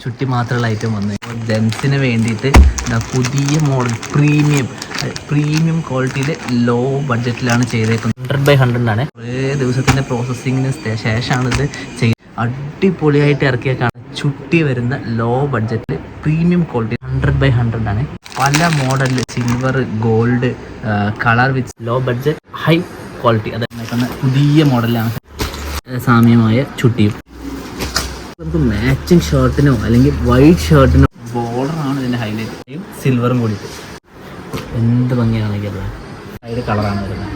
ചുട്ടി മാത്രമുള്ള ഐറ്റം വന്നു. ജെൻസിന് വേണ്ടിയിട്ട് പുതിയ മോഡൽ പ്രീമിയം ക്വാളിറ്റിയിൽ ലോ ബഡ്ജറ്റിലാണ് ചെയ്തേക്കുന്നത്. 100/100 കുറേ ദിവസത്തിൻ്റെ പ്രോസസ്സിങ്ങിന് ശേഷമാണ് ഇത് അടിപൊളിയായിട്ട് ഇറക്കിയേക്കാണ്. ചുട്ടി വരുന്ന ലോ ബഡ്ജറ്റിൽ പ്രീമിയം ക്വാളിറ്റി 100/100 പല മോഡലിൽ silver, gold, colour with low budget high quality അതായത് പുതിയ മോഡലാണ്. സാമ്യമായ ചുട്ടിയും നമുക്ക് മാച്ചിങ് ഷർട്ടിനോ അല്ലെങ്കിൽ വൈറ്റ് ഷർട്ടിനോ ബോർഡറാണ് ഇതിൻ്റെ ഹൈലൈറ്റ്. സിൽവറും കൂടിയിട്ട് എന്ത് ഭംഗിയാണെങ്കിൽ അത് അതിൻ്റെ കളറാണ് വരുന്നത്.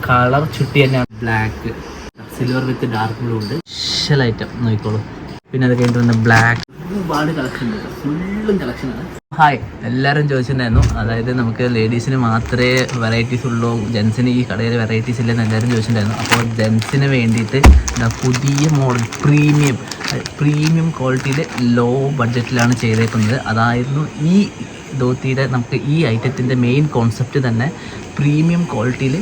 കളർ ചുട്ടി തന്നെയാണ്. ബ്ലാക്ക്, സിൽവർ വിത്ത് ഡാർക്ക് ബ്ലൂ ഉണ്ട്. സ്പെഷ്യൽ ഐറ്റം നോക്കിക്കോളൂ. പിന്നെ അത് കഴിഞ്ഞിട്ട് വന്ന ബ്ലാക്ക്, ഒരുപാട് കളക്ഷൻ ഉണ്ട്. ഫുള്ളും കളക്ഷനാണ്. ഹായ്, എല്ലാവരും ചോദിച്ചിട്ടുണ്ടായിരുന്നു, അതായത് നമുക്ക് ലേഡീസിന് മാത്രമേ വെറൈറ്റീസ് ഉള്ളൂ, ജെൻസിന് ഈ കടയിൽ വെറൈറ്റീസ് ഇല്ലെന്ന് എല്ലാവരും ചോദിച്ചിട്ടുണ്ടായിരുന്നു. അപ്പോൾ ജെൻസിന് വേണ്ടിയിട്ട് പുതിയ മോഡൽ പ്രീമിയം ക്വാളിറ്റിയിൽ ലോ ബഡ്ജറ്റിലാണ് ചെയ്തേക്കുന്നത്. അതായിരുന്നു ഈ ധോത്തിയുടെ നമുക്ക് ഈ ഐറ്റത്തിൻ്റെ മെയിൻ കോൺസെപ്റ്റ് തന്നെ. പ്രീമിയം ക്വാളിറ്റിയിൽ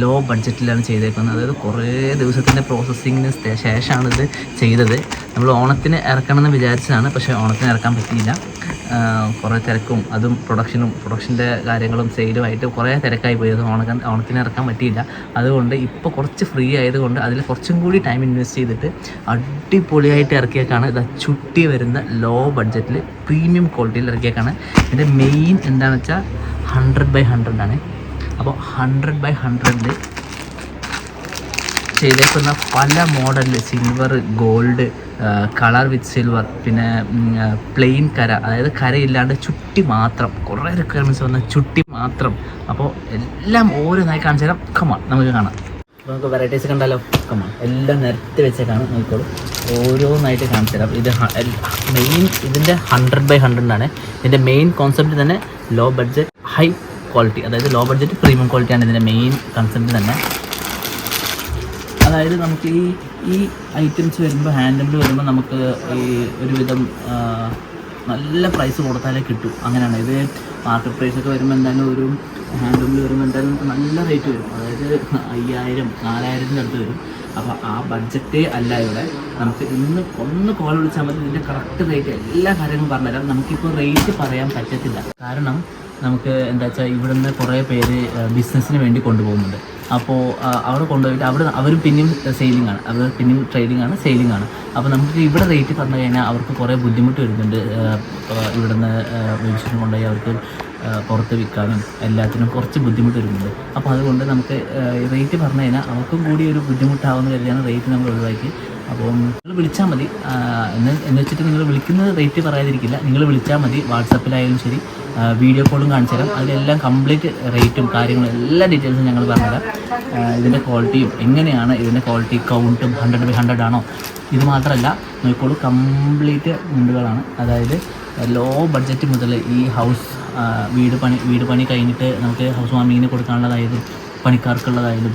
ലോ ബഡ്ജറ്റിലാണ് ചെയ്തേക്കുന്നത്. അതായത് കുറേ ദിവസത്തിൻ്റെ പ്രോസസ്സിങ്ങിന് ശേഷമാണ് ഇത് ചെയ്തത്. നമ്മൾ ഓണത്തിന് ഇറക്കണമെന്ന് വിചാരിച്ചതാണ്, പക്ഷേ ഓണത്തിന് ഇറക്കാൻ പറ്റിയില്ല. കുറേ തിരക്കും അതും പ്രൊഡക്ഷൻ്റെ കാര്യങ്ങളും സെയിലുമായിട്ട് കുറേ തിരക്കായി പോയി. അത് ഓണത്തിന് ഇറക്കാൻ പറ്റിയില്ല. അതുകൊണ്ട് ഇപ്പോൾ കുറച്ച് ഫ്രീ ആയതുകൊണ്ട് അതിൽ കുറച്ചും കൂടി ടൈം ഇൻവെസ്റ്റ് ചെയ്തിട്ട് അടിപൊളിയായിട്ട് ഇറക്കിയേക്കാണ്. ഇത് ചുട്ടി വരുന്ന ലോ ബഡ്ജറ്റിൽ പ്രീമിയം ക്വാളിറ്റിയിൽ ഇറക്കിയേക്കാണ്. ഇതിൻ്റെ മെയിൻ എന്താണെന്ന് വെച്ചാൽ 100/100 അപ്പോൾ 100/100 ചെയ്തേക്കുന്ന പല മോഡലിൽ സിൽവർ, ഗോൾഡ്, കളർ വിത്ത് സിൽവർ, പിന്നെ പ്ലെയിൻ കര, അതായത് കരയില്ലാണ്ട് ചുട്ടി മാത്രം. കുറേ റിക്വയർമെൻറ്റ്സ് വന്ന ചുട്ടി മാത്രം. അപ്പോൾ എല്ലാം ഓരോന്നായി കാണിച്ചു തരാം. കമാൺ, നമുക്ക് കാണാം. നമുക്ക് വെറൈറ്റീസ് കണ്ടാലോ? കമാൺ, എല്ലാം നിരത്തി വെച്ചേക്കാണ്. നോക്കിക്കോളൂ, ഓരോന്നായിട്ട് കാണിച്ചു തരാം. ഇത് മെയിൻ ഇതിൻ്റെ 100/100 ഇതിൻ്റെ മെയിൻ കോൺസെപ്റ്റ് തന്നെ ലോ ബഡ്ജറ്റ് ഹൈ ക്വാളിറ്റി, അതായത് ലോ ബഡ്ജറ്റ് പ്രീമിയം ക്വാളിറ്റിയാണ് ഇതിൻ്റെ മെയിൻ കൺസെപ്റ്റ് തന്നെ. അതായത് നമുക്ക് ഈ ഐറ്റംസ് വരുമ്പോൾ, ഹാൻഡ്ലൂമിൽ വരുമ്പോൾ നമുക്ക് ഈ ഒരുവിധം നല്ല പ്രൈസ് കൊടുത്താലേ കിട്ടും. അങ്ങനെയാണ്. ഇത് മാർക്കറ്റ് പ്രൈസൊക്കെ വരുമ്പോൾ എന്തായാലും ഒരു ഹാൻഡ്ലൂമിൽ വരുമ്പോൾ എന്തായാലും നല്ല റേറ്റ് വരും. അതായത് 5000-4000 അടുത്ത് വരും. അപ്പോൾ ആ ബഡ്ജറ്റേ അല്ല ഇവിടെ. നമുക്ക് ഒന്ന് കോൾ വിളിച്ചാൽ മതി, ഇതിൻ്റെ കറക്റ്റ് റേറ്റ് എല്ലാ കാര്യങ്ങളും പറഞ്ഞുതരാം. നമുക്കിപ്പോൾ റേറ്റ് പറയാൻ പറ്റത്തില്ല. കാരണം നമുക്ക് എന്താ വെച്ചാൽ ഇവിടുന്ന് കുറേ പേര് ബിസിനസ്സിന് വേണ്ടി കൊണ്ടുപോകുന്നുണ്ട്. അപ്പോൾ അവിടെ കൊണ്ടുപോയിട്ട് അവർ പിന്നെയും സെയിലിംഗ് ആണ്, അവർ പിന്നെയും ട്രേഡിംഗ് ആണ്, സെയിലിംഗ് ആണ്. അപ്പോൾ നമുക്ക് ഇവിടെ റേറ്റ് പറഞ്ഞു കഴിഞ്ഞാൽ അവർക്ക് കുറേ ബുദ്ധിമുട്ട് വരുന്നുണ്ട്. ഇവിടുന്ന് മേടിച്ചിട്ട് കൊണ്ടുപോയി അവർക്ക് പുറത്ത് വിൽക്കാനും എല്ലാത്തിനും കുറച്ച് ബുദ്ധിമുട്ട് വരുന്നുണ്ട്. അപ്പോൾ അതുകൊണ്ട് നമുക്ക് റേറ്റ് പറഞ്ഞു കഴിഞ്ഞാൽ അവർക്കും കൂടി ഒരു ബുദ്ധിമുട്ടാവുന്ന കരുതിയാണ് റേറ്റ് നമ്മൾ ഒഴിവാക്കി. അപ്പോൾ നിങ്ങൾ വിളിച്ചാൽ മതി. എന്ന് വെച്ചിട്ട് നിങ്ങൾ വിളിക്കുന്നത് റേറ്റ് പറയാതിരിക്കില്ല. നിങ്ങൾ വിളിച്ചാൽ മതി. വാട്സപ്പിലായാലും ശരി, വീഡിയോ കോളും കാണിച്ചു തരാം. അതിലെല്ലാം കംപ്ലീറ്റ് റേറ്റും കാര്യങ്ങളും എല്ലാ ഡീറ്റെയിൽസും ഞങ്ങൾ പറഞ്ഞുതരാം. ഇതിൻ്റെ ക്വാളിറ്റിയും എങ്ങനെയാണ്, ഇതിൻ്റെ ക്വാളിറ്റി കൗണ്ടും 100/100 ആണോ, ഇത് മാത്രമല്ല നോക്കിക്കോളൂ, കംപ്ലീറ്റ് മുണ്ടുകളാണ്. അതായത് ലോ ബഡ്ജറ്റ് മുതൽ ഈ വീട് പണി കഴിഞ്ഞിട്ട് നമുക്ക് ഹൗസ് വാമിങ്ങിന് കൊടുക്കാനുള്ളതായാലും, പണിക്കാർക്കുള്ളതായാലും,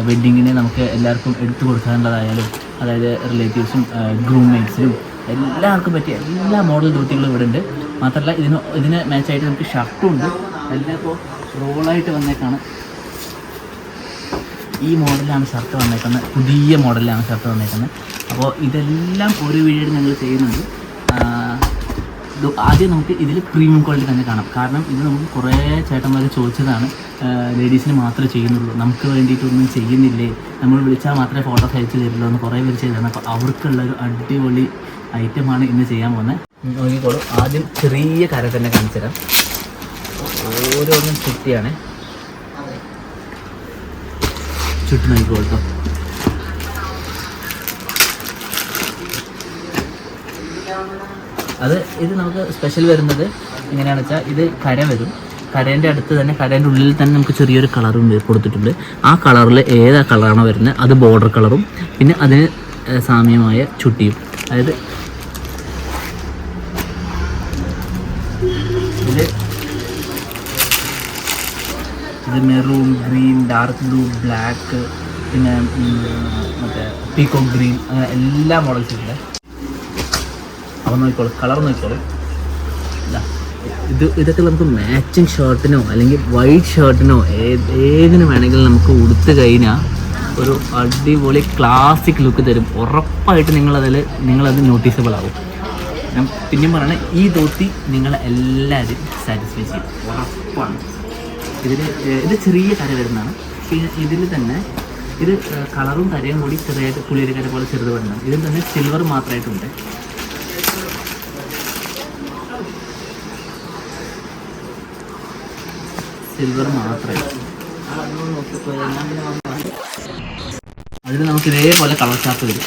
വെഡ്ഡിങ്ങിന് നമുക്ക് എല്ലാവർക്കും എടുത്തു കൊടുക്കാനുള്ളതായാലും, അതായത് റിലേറ്റീവ്സും ഗ്രൂംമേറ്റ്സിനും എല്ലാവർക്കും പറ്റിയ എല്ലാ മോഡൽ ധോത്തികളും ഇവിടെ ഉണ്ട്. മാത്രമല്ല ഇതിന് മാച്ചായിട്ട് നമുക്ക് ഷർട്ടും ഉണ്ട്. എല്ലാം ഇപ്പോൾ റോളായിട്ട് വന്നേക്കാണ്. ഈ മോഡലാണ് ഷർട്ട് വന്നേക്കുന്നത്, പുതിയ മോഡലാണ് ഷർട്ട് വന്നേക്കുന്നത്. അപ്പോൾ ഇതെല്ലാം ഒരു വീഡിയോ ഞങ്ങൾ ചെയ്യുന്നുണ്ട്. ആദ്യം നമുക്ക് ഇതിൽ പ്രീമിയം ക്വാളിറ്റി തന്നെ കാണാം. കാരണം ഇത് നമുക്ക് കുറേ ചേട്ടന്മാർ ചോദിച്ചതാണ്, ലേഡീസിന് മാത്രമേ ചെയ്യുന്നുള്ളൂ, നമുക്ക് വേണ്ടിയിട്ടൊന്നും ചെയ്യുന്നില്ലേ, നമ്മൾ വിളിച്ചാൽ മാത്രമേ ഫോട്ടോസ് അയച്ചു തരുള്ളൂ എന്ന് കുറേ പേര് ചെയ്തതാണ്. അപ്പോൾ അവർക്കുള്ളൊരു അടിപൊളി ഐറ്റമാണ് ഇന്ന് ചെയ്യാൻ പോകുന്നത്. നോക്കിക്കോളൂ, ആദ്യം ചെറിയ കര തന്നെ കാണിച്ചു തരാം. ഓരോന്നും ചുറ്റിയാണ്. ചുറ്റി നോക്കിക്കോളൂ. ഇത് നമുക്ക് സ്പെഷ്യൽ വരുന്നത് എങ്ങനെയാണെന്ന് വെച്ചാൽ, ഇത് കര വരും. കരേൻ്റെ അടുത്ത് തന്നെ, കരേൻ്റെ ഉള്ളിൽ തന്നെ നമുക്ക് ചെറിയൊരു കളറും കൊടുത്തിട്ടുണ്ട്. ആ കളറിൽ ഏതാ കളറാണോ വരുന്നത് അത് ബോർഡർ കളറും, പിന്നെ അതിന് സാമ്യമായ ചുട്ടിയും. അതായത് ഇത് maroon, green, dark blue, black, പിന്നെ മറ്റേ പീക്കോക്ക് ഗ്രീൻ, അങ്ങനെ എല്ലാ മോഡൽസും ഉണ്ട്. അപ്പോൾ നോക്കിക്കോളൂ, കളർ നോക്കിക്കോളൂ. ഇതൊക്കെ നമുക്ക് മാച്ചിങ് ഷർട്ടിനോ അല്ലെങ്കിൽ വൈറ്റ് ഷർട്ടിനോ ഏതിന് വേണമെങ്കിലും നമുക്ക് ഉടുത്ത് കഴിഞ്ഞാൽ ഒരു അടിപൊളി ക്ലാസിക് ലുക്ക് തരും. ഉറപ്പായിട്ട് നിങ്ങളത് നോട്ടീസബിൾ ആവും. ഞാൻ പിന്നെയും പറയണേ, ഈ ധോത്തി നിങ്ങളെല്ലാവരും സാറ്റിസ്ഫൈ ചെയ്യും, ഉറപ്പാണ്. ഇത് ചെറിയ കര വരുന്നതാണ്. പിന്നെ ഇതിൽ തന്നെ ഇത് കളറും കരയും കൂടി ചെറിയായിട്ട് പുളിയൊരു കര പോലെ ചെറുത് വരുന്നതാണ്. ഇതിൽ തന്നെ സിൽവർ മാത്രമായിട്ടുണ്ട്. സിൽവർ മാത്രമായിട്ട് അതിൽ നമുക്ക് ഇതേപോലെ കളർ ചാർട്ട് വരും.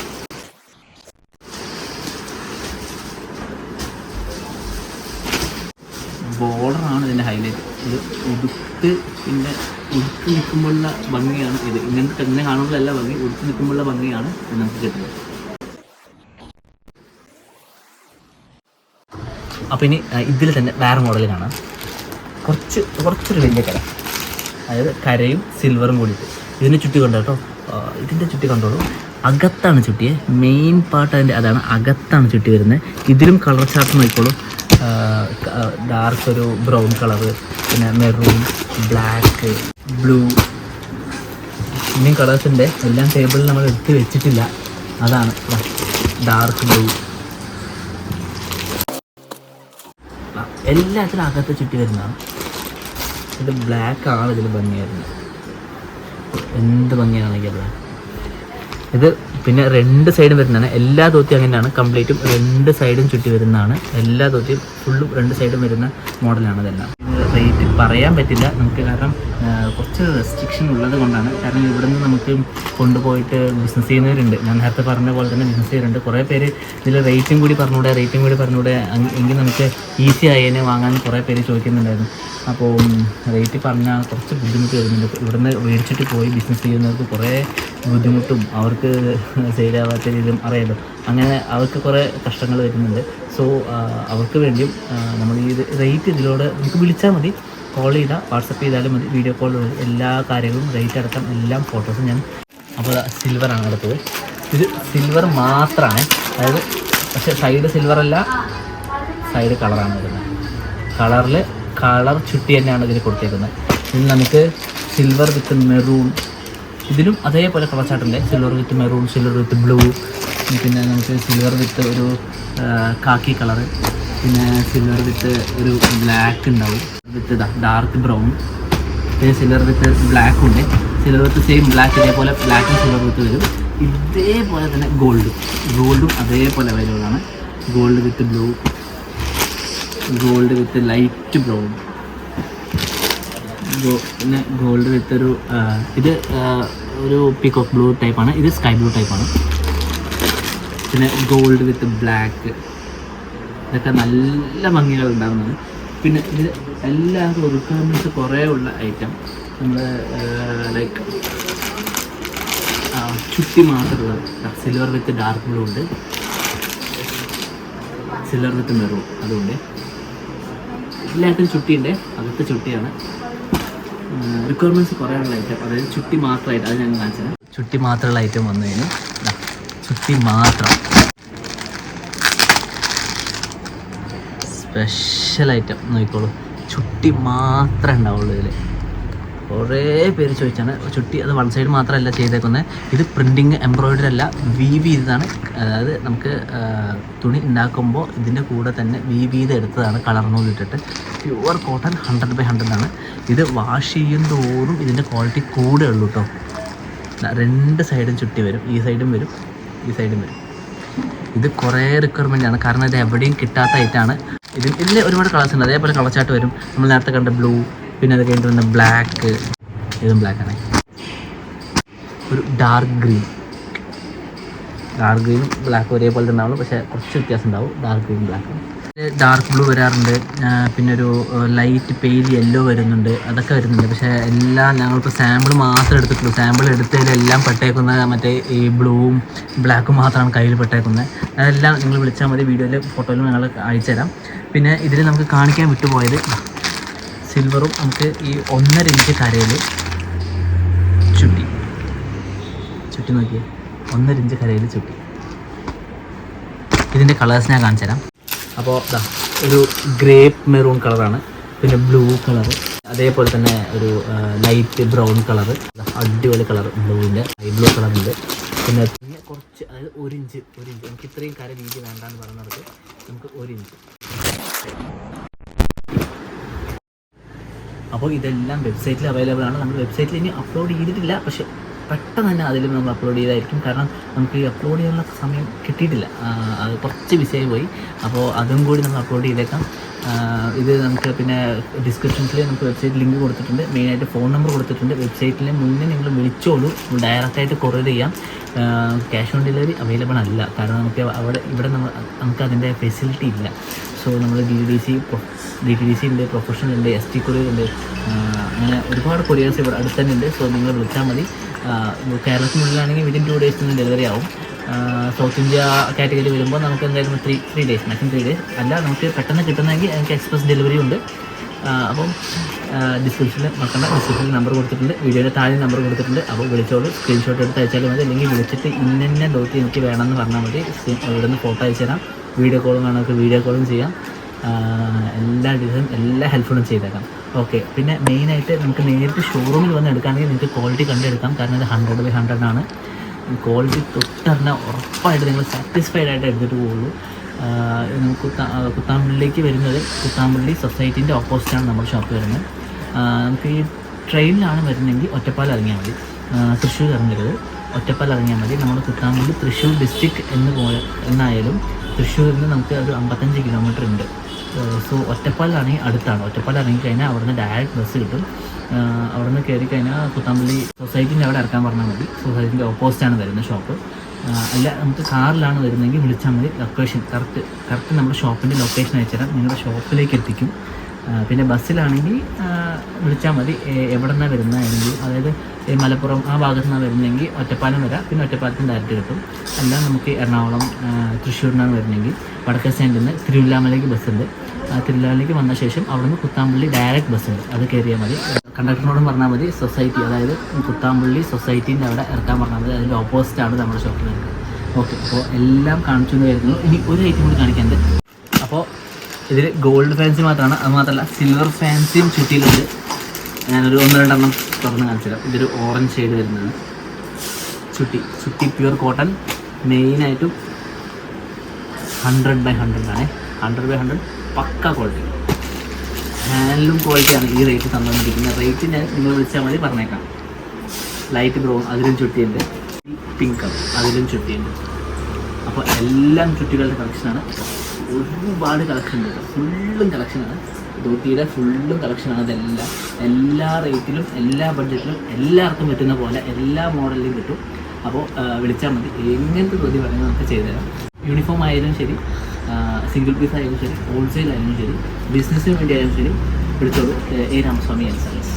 ബോർഡറാണ് ഇതിൻ്റെ ഹൈലൈറ്റ്. ഇത് ഉടുത്ത് പിന്നെ ഉടുത്ത് നിൽക്കുമ്പോഴുള്ള ഭംഗിയാണ് ഇത്. ഇങ്ങനെ കാണുമ്പോഴല്ല ഭംഗി, ഉടുത്ത് നിൽക്കുമ്പോഴുള്ള ഭംഗിയാണ് ഇത് നമുക്ക് കിട്ടുന്നത്. അപ്പോൾ ഇനി ഇതിൽ തന്നെ വേറെ മോഡൽ കാണാം. കുറച്ചൊരു വലിയ കര, അതായത് കരയും സിൽവറും കൂടിയിട്ട് ഇതിനെ ചുറ്റി കണ്ടോ കേട്ടോ. ഇതിൻ്റെ ചുറ്റി കണ്ടോളൂ. അകത്താണ് ചുറ്റിയെ, മെയിൻ പാർട്ട് അതിൻ്റെ അതാണ്, അകത്താണ് ചുറ്റി വരുന്നത്. ഇതിലും കളർ ചാർട്ട് നോക്കിക്കോളൂ. ഡാർക്ക് ഒരു ബ്രൗൺ കളറ്, പിന്നെ മെറൂൺ, ബ്ലാക്ക്, ബ്ലൂ, ഇനിയും കളേഴ്സിൻ്റെ എല്ലാം ടേബിളിൽ നമ്മൾ എടുത്ത് വെച്ചിട്ടില്ല. അതാണ് ഡാർക്ക് ബ്ലൂ. എല്ലാത്തിലും അകത്ത് ചുറ്റി വരുന്നതാണ്. ഇത് ബ്ലാക്ക് ആണ് ഇതിൽ ഭംഗിയായിരുന്നത്. എന്ത് ഭംഗിയാണെങ്കിൽ ബ്ലാക്ക്. ഇത് പിന്നെ രണ്ട് സൈഡും വരുന്നതാണ്. എല്ലാ ധോത്തിയും അങ്ങനെയാണ്, കംപ്ലീറ്റും രണ്ട് സൈഡും ചുറ്റി വരുന്നതാണ്. എല്ലാ ധോത്തിയും ഫുള്ളും രണ്ട് സൈഡും വരുന്ന മോഡലാണ് ഇതെല്ലാം. റേറ്റ് പറയാൻ പറ്റില്ല നമുക്ക്, കാരണം കുറച്ച് റെസ്ട്രിക്ഷൻ ഉള്ളത് കൊണ്ടാണ്. കാരണം ഇവിടെ നിന്ന് നമുക്ക് കൊണ്ടുപോയിട്ട് ബിസിനസ് ചെയ്യുന്നവരുണ്ട്. ഞാൻ നേരത്തെ പറഞ്ഞ പോലെ തന്നെ ബിസിനസ് ചെയ്യുന്നുണ്ട്. കുറേ പേര് ഇതിൽ റേറ്റും കൂടി പറഞ്ഞുകൂടെ എങ്കിൽ നമുക്ക് ഈസി ആയതിനെ വാങ്ങാൻ കുറേ പേര് ചോദിക്കുന്നുണ്ടായിരുന്നു. അപ്പോൾ റേറ്റ് പറഞ്ഞാൽ കുറച്ച് ബുദ്ധിമുട്ട് വരുന്നുണ്ട്. ഇവിടുന്ന് മേടിച്ചിട്ട് പോയി ബിസിനസ് ചെയ്യുന്നവർക്ക് കുറേ ബുദ്ധിമുട്ടും അവർക്ക് സെയിലാവാത്ത രീതിയിലും അറിയാലോ, അങ്ങനെ അവർക്ക് കുറേ കഷ്ടങ്ങൾ വരുന്നുണ്ട്. സോ അവർക്ക് വേണ്ടിയും നമ്മൾ ഈ റേറ്റ് ഇതിലൂടെ നമുക്ക് വിളിച്ചാൽ മതി, കോൾ ചെയ്താൽ, വാട്സപ്പ് ചെയ്താലും മതി, വീഡിയോ കോൾ വഴി എല്ലാ കാര്യങ്ങളും റേറ്റ് അടക്കം എല്ലാം ഫോട്ടോസും ഞാൻ. അപ്പോൾ സിൽവറാണ് അടുത്തത്. ഇത് സിൽവർ മാത്രമാണ്, അതായത് പക്ഷേ സൈഡ് സിൽവറല്ല, സൈഡ് കളറാണ് വരുന്നത്. കളർ ചുറ്റി തന്നെയാണ് ഇതിൽ കൊടുത്തേക്കുന്നത്. ഇതിൽ നമുക്ക് സിൽവർ വിത്ത് മെറൂൺ, ഇതിലും അതേപോലെ കളർ ചാർട്ടുണ്ട്. Silver with maroon, silver with blue, പിന്നെ നമുക്ക് സിൽവർ വിത്ത് ഒരു കാക്കി കളറ്, പിന്നെ സിൽവർ വിത്ത് ഒരു ബ്ലാക്ക് ഉണ്ടാവും, വിത്ത് ഡാർക്ക് ബ്രൗൺ, പിന്നെ സിൽവർ വിത്ത് ബ്ലാക്ക് ഉണ്ട്. സിൽവർ വിത്ത് സെയിം ബ്ലാക്ക്, ഇതേപോലെ ബ്ലാക്കും സിൽവർ വിത്ത് വരും. ഇതേപോലെ തന്നെ ഗോൾഡും അതേപോലെ അവൈലബിൾ ആണ്. Gold with blue, gold with light brown, പിന്നെ ഗോൾഡ് വിത്ത് ഒരു ഇത് ഒരു പീകോക്ക് ബ്ലൂ ടൈപ്പാണ്, ഇത് സ്കൈ ബ്ലൂ ടൈപ്പാണ്. പിന്നെ ഗോൾഡ് വിത്ത് ബ്ലാക്ക്, ഇതൊക്കെ നല്ല ഭംഗികൾ ഉണ്ടാകുന്നത്. പിന്നെ ഇത് എല്ലാവർക്കും റിക്വയർമെൻറ്റ്സ് കുറേ ഉള്ള ഐറ്റം. നമ്മൾ ലൈക്ക് ചുറ്റി മാത്രമുള്ളത് സിൽവർ വിത്ത് ഡാർക്ക് ബ്ലൂ ഉണ്ട്, സിൽവർ വിത്ത് മെറൂൺ അതുകൊണ്ട് എല്ലായിട്ടും ചുട്ടിയുണ്ട്. അകത്ത് ചുട്ടിയാണ്. റിക്വയർമെൻറ്റ്സ് കുറേ ഉള്ള ഐറ്റം, അതായത് ചുട്ടി മാത്രമായിട്ട്, അത് ഞങ്ങൾ കാണിച്ചത്. ചുട്ടി മാത്രമുള്ള ഐറ്റം വന്നു കഴിഞ്ഞാൽ ചുട്ടി മാത്രം സ്പെഷ്യൽ ഐറ്റം നോക്കിക്കോളൂ. ചുട്ടി മാത്രമേ ഉണ്ടാവുള്ളൂ ഇതിൽ. കുറേ പേര് ചോദിച്ചാണ് ചുട്ടി. അത് വൺ സൈഡ് മാത്രമല്ല ചെയ്തേക്കുന്നത്, ഇത് പ്രിൻറ്റിങ് എംബ്രോയിഡറി അല്ല, വീവ് ചെയ്തതാണ്. അതായത് നമുക്ക് തുണി ഉണ്ടാക്കുമ്പോൾ ഇതിൻ്റെ കൂടെ തന്നെ വീവ് ചെയ്ത് എടുത്തതാണ്, കളർ നൂലിട്ടിട്ട്. പ്യുവർ കോട്ടൺ 100/100 ആണ്. ഇത് വാഷ് ചെയ്യും തോറും ഇതിൻ്റെ ക്വാളിറ്റി കൂടെ ഉള്ളൂ കേട്ടോ. രണ്ട് സൈഡും ചുട്ടി വരും, ഈ സൈഡും വരും, ഈ സൈഡും വരും. ഇത് കുറേ റിക്വയർമെൻ്റ് ആണ്, കാരണം ഇത് എവിടെയും കിട്ടാത്ത ഐറ്റാണ്. ഇതിൽ ഒരുപാട് കളേഴ്സ് ഉണ്ട്. അതേപോലെ കളർ ചാർട്ട് വരും. നമ്മൾ നേരത്തെ കണ്ട ബ്ലൂ, പിന്നെ അത് കഴിഞ്ഞിട്ട് വന്ന ബ്ലാക്ക്, ഇതും ബ്ലാക്കാണ്. ഒരു ഡാർക്ക് ഗ്രീനും ബ്ലാക്ക് ഒരേപോലെ ഉണ്ടാവുള്ളൂ, പക്ഷേ കുറച്ച് വ്യത്യാസം ഉണ്ടാവും. Dark green black, dark blue വരാറുണ്ട്. പിന്നെ ഒരു ലൈറ്റ് പെയിൽ യെല്ലോ വരുന്നുണ്ട്, അതൊക്കെ വരുന്നുണ്ട്. പക്ഷേ എല്ലാം ഞങ്ങളിപ്പോൾ സാമ്പിൾ മാത്രമേ എടുത്തിട്ടുള്ളൂ. സാമ്പിൾ എടുത്തതിലെല്ലാം പെട്ടേക്കുന്ന മറ്റേ ഈ ബ്ലൂവും ബ്ലാക്കും മാത്രമാണ് കയ്യിൽ പെട്ടേക്കുന്നത്. അതെല്ലാം നിങ്ങൾ വിളിച്ചാൽ മതി, വീഡിയോയിൽ ഫോട്ടോയിലും ഞങ്ങൾ അയച്ചു തരാം. പിന്നെ ഇതിൽ നമുക്ക് കാണിക്കാൻ വിട്ടുപോയത് സിൽവറും നമുക്ക് ഈ 1.5 ഇഞ്ച് കരയിൽ ചുറ്റി നോക്കിയേ, 1.5 ഇഞ്ച് കരയിൽ ചുറ്റി. ഇതിൻ്റെ കളേഴ്സ് ഞാൻ കാണിച്ചു തരാം. അപ്പോൾ ഒരു ഗ്രേപ്പ് മെറൂൺ കളറാണ്, പിന്നെ ബ്ലൂ കളർ, അതേപോലെ തന്നെ ഒരു ലൈറ്റ് ബ്രൗൺ കളർ, അടിപൊളി കളർ ബ്ലൂവിൻ്റെ ഐ ബ്ലൂ കളറുണ്ട്. പിന്നെ കുറച്ച്, അതായത് 1 ഇഞ്ച് നമുക്ക് ഇത്രയും കര വീതി വേണ്ടാന്ന് പറയുന്നവർക്ക് നമുക്ക് നമുക്ക് 1 ഇഞ്ച്. അപ്പോൾ ഇതെല്ലാം വെബ്സൈറ്റിൽ അവൈലബിൾ ആണ്. നമ്മൾ വെബ്സൈറ്റിൽ ഇനി അപ്ലോഡ് ചെയ്തിട്ടില്ല, പക്ഷേ പെട്ടെന്ന് തന്നെ അതിലും നമ്മൾ അപ്ലോഡ് ചെയ്തായിരിക്കും. കാരണം നമുക്ക് ഈ അപ്ലോഡ് ചെയ്യാനുള്ള സമയം കിട്ടിയിട്ടില്ല, അത് കുറച്ച് ബിസിയായി പോയി. അപ്പോൾ അതും കൂടി നമ്മൾ അപ്ലോഡ് ചെയ്തേക്കാം. ഇത് നമുക്ക് പിന്നെ ഡിസ്ക്രിപ്ഷൻസിൽ നമുക്ക് വെബ്സൈറ്റ് ലിങ്ക് കൊടുത്തിട്ടുണ്ട്, മെയിനായിട്ട് ഫോൺ നമ്പർ കൊടുത്തിട്ടുണ്ട്. വെബ്സൈറ്റിൽ മുന്നേ നിങ്ങൾ വിളിച്ചോളൂ, ഡയറക്റ്റായിട്ട് കൊറിയർ ചെയ്യാം. ക്യാഷ് ഓൺ ഡെലിവറി അവൈലബിൾ അല്ല, കാരണം ഇവിടെ നമുക്ക് അതിൻ്റെ ഫെസിലിറ്റി ഇല്ല. സോ നമ്മൾ DTDC ഉണ്ട്, പ്രൊഫഷണൽ ഉണ്ട്, ST കൊറിയർ ഉണ്ട്, അങ്ങനെ ഒരുപാട് കൊറിയേഴ്സ് ഇവിടെ അടുത്ത് തന്നെ ഉണ്ട്. സോ നിങ്ങൾ വിളിച്ചാൽ മതി. കേരളത്തിനുള്ളിലാണെങ്കിൽ വിതിൻ 2 days ഡെലിവറി ആവും. സൗത്ത് ഇന്ത്യ കാറ്റഗറി വരുമ്പോൾ നമുക്ക് എന്തായാലും 3 days, മാക്സിമം 3 days അല്ല, നമുക്ക് പെട്ടെന്ന് കിട്ടുന്നെങ്കിൽ എനിക്ക് എക്സ്പ്രസ് ഡെലിവറി ഉണ്ട്. അപ്പം ഡിസ്ക്രിപ്ഷനിൽ ഡിസ്ക്രിപ്ഷനിൽ നമ്പർ കൊടുത്തിട്ടുണ്ട്, വീഡിയോയുടെ താഴെ നമ്പർ കൊടുത്തിട്ടുണ്ട്. അപ്പോൾ വിളിച്ചോളൂ, സ്ക്രീൻഷോട്ട് എടുത്ത് അയച്ചാലും മതി, അല്ലെങ്കിൽ വിളിച്ചിട്ട് ഇന്ന ഡോട്ട് എനിക്ക് വേണമെന്ന് പറഞ്ഞാൽ മതി. ഇവിടെ നിന്ന് ഫോട്ടോ അയച്ചു തരാം. വീഡിയോ കോളും വേണമെങ്കിൽ വീഡിയോ കോളും ചെയ്യാം. എല്ലാ ഡീറ്റെയിൽസും എല്ലാ ഹെൽപ്ഫുള്ളും ചെയ്തേക്കാം. ഓക്കെ. പിന്നെ മെയിനായിട്ട് നമുക്ക് നേരിട്ട് ഷോറൂമിൽ വന്ന് എടുക്കുകയാണെങ്കിൽ നിങ്ങൾക്ക് ക്വാളിറ്റി കണ്ടെടുക്കാം. കാരണം ഇത് 100/100 ആണ്. ക്വാളിറ്റി തൊട്ടറിഞ്ഞാൽ ഉറപ്പായിട്ട് നിങ്ങൾ സാറ്റിസ്ഫൈഡ് ആയിട്ട് എടുത്തിട്ട് പോകുള്ളൂ. നമുക്ക് കുത്താമ്പള്ളിക്ക് വരുന്നത്, കുത്താമ്പള്ളി സൊസൈറ്റീൻ്റെ ഓപ്പോസിറ്റാണ് നമ്മുടെ ഷോപ്പ് വരുന്നത്. നമുക്ക് ഈ ട്രെയിനിലാണ് വരുന്നതെങ്കിൽ ഒറ്റപ്പാലം ഇറങ്ങിയാൽ മതി, തൃശ്ശൂർ ഇറങ്ങരുത്, ഒറ്റപ്പാലം ഇറങ്ങിയാൽ മതി. നമ്മൾ കുത്താമ്പള്ളി തൃശ്ശൂർ ഡിസ്ട്രിക്ട് എന്നായാലും തൃശ്ശൂരിൽ നിന്ന് നമുക്ക് ഒരു 55 കിലോമീറ്റർ ഉണ്ട്. സോ ഒറ്റപ്പാലാണെങ്കിൽ അടുത്താണ്. ഒറ്റപ്പാലം ഇറങ്ങിക്കഴിഞ്ഞാൽ അവിടെ നിന്ന് ഡയറക്റ്റ് ബസ് കിട്ടും. അവിടെ നിന്ന് കയറി കഴിഞ്ഞാൽ കുത്താമ്പള്ളി സൊസൈറ്റീൻ്റെ അവിടെ ഇറക്കാൻ പറഞ്ഞാൽ മതി. സൊസൈറ്റീൻ്റെ ഓപ്പോസിറ്റാണ് വരുന്ന ഷോപ്പ്. അല്ല, നമുക്ക് കാറിലാണ് വരുന്നതെങ്കിൽ വിളിച്ചാൽ മതി. ലൊക്കേഷൻ കറക്റ്റ് നമ്മുടെ ഷോപ്പിൻ്റെ ലൊക്കേഷൻ അയച്ചുതരാം, നിങ്ങളുടെ ഷോപ്പിലേക്ക് എത്തിക്കും. പിന്നെ ബസ്സിലാണെങ്കിൽ വിളിച്ചാൽ മതി, എവിടെ നിന്നാണ് വരുന്നതാണെങ്കിൽ, അതായത് മലപ്പുറം ആ ഭാഗത്തു നിന്നാണ് വരുന്നതെങ്കിൽ ഒറ്റപ്പാലം വരാം, പിന്നെ ഒറ്റപ്പാലത്തിന് ഡയറക്റ്റ് കിട്ടും. അല്ല, നമുക്ക് എറണാകുളം തൃശ്ശൂരിനാണ് വരുന്നതെങ്കിൽ വടക്കേ സ്റ്റാൻഡിൽ നിന്ന് തിരുവല്ലാമലയ്ക്ക് ബസ്സുണ്ട്. തിരുവല്ലാമലയ്ക്ക് വന്ന ശേഷം അവിടെ നിന്ന് കുത്താമ്പള്ളി ഡയറക്റ്റ് ബസ്സുണ്ട്, അത് കയറിയാൽ മതി. കണ്ടക്ടറിനോടും പറഞ്ഞാൽ മതി സൊസൈറ്റി, അതായത് കുത്താമ്പള്ളി സൊസൈറ്റീൻ്റെ അവിടെ ഇറക്കാൻ പറഞ്ഞാൽ മതി. അതിൻ്റെ ഓപ്പോസിറ്റാണ് നമ്മുടെ ഷോപ്പിൽ വരുന്നത്. ഓക്കെ. അപ്പോൾ എല്ലാം കാണിച്ചു വരുന്നു. ഇനി ഒരു ഐറ്റം കൂടി കാണിക്കാനുണ്ട്. അപ്പോൾ ഇതിൽ ഗോൾഡ് ഫാൻസി മാത്രമാണ്, അത് മാത്രമല്ല സിൽവർ ഫാൻസിയും ചുറ്റിയിലുണ്ട്. ഞാനൊരു 1-2 തുറന്ന് കാണിച്ചു തരാം. ഇതൊരു ഓറഞ്ച് ഷെയ്ഡ് വരുന്നതാണ് ചുറ്റി പ്യുവർ കോട്ടൺ. മെയിനായിട്ടും 100/100 ആണ്. 100/100 പക്ക ക്വാളിറ്റി, ഹാൻഡ്ലൂം ക്വാളിറ്റിയാണ് ഈ റേറ്റ് തന്നിരിക്കുന്നത്. റേറ്റ് ഞാൻ നിങ്ങൾ വിളിച്ചാൽ മതി, പറഞ്ഞേക്കാം. ലൈറ്റ് ബ്രൗൺ അതിലും ചുറ്റിയുണ്ട്, പിങ്ക് കളർ അതിലും ചുറ്റിയുണ്ട്. അപ്പോൾ എല്ലാം ചുറ്റികളുടെ കളക്ഷനാണ്. ഒരുപാട് കളക്ഷൻ ഉണ്ട്, ഫുള്ളും കളക്ഷനാണ്. ധോത്തിയുടെ ഫുള്ളും കളക്ഷനാണ്. ഇതെല്ലാം എല്ലാ റേറ്റിലും എല്ലാ ബഡ്ജറ്റിലും എല്ലാവർക്കും പറ്റുന്ന പോലെ എല്ലാ മോഡലിലും കിട്ടും. അപ്പോൾ വിളിച്ചാൽ മതി, എങ്ങനത്തെ ധോത്തി പറയുന്നത് നമുക്ക് ചെയ്തുതരാം. യൂണിഫോം ആയാലും ശരി, സിംഗിൾ പീസ് ആയാലും ശരി, ഹോൾസെയിൽ ആയാലും ശരി, ബിസിനസ്സിന് വേണ്ടി ആയാലും ശരി, വിളിച്ചോളൂ. Ramaswamy and sons.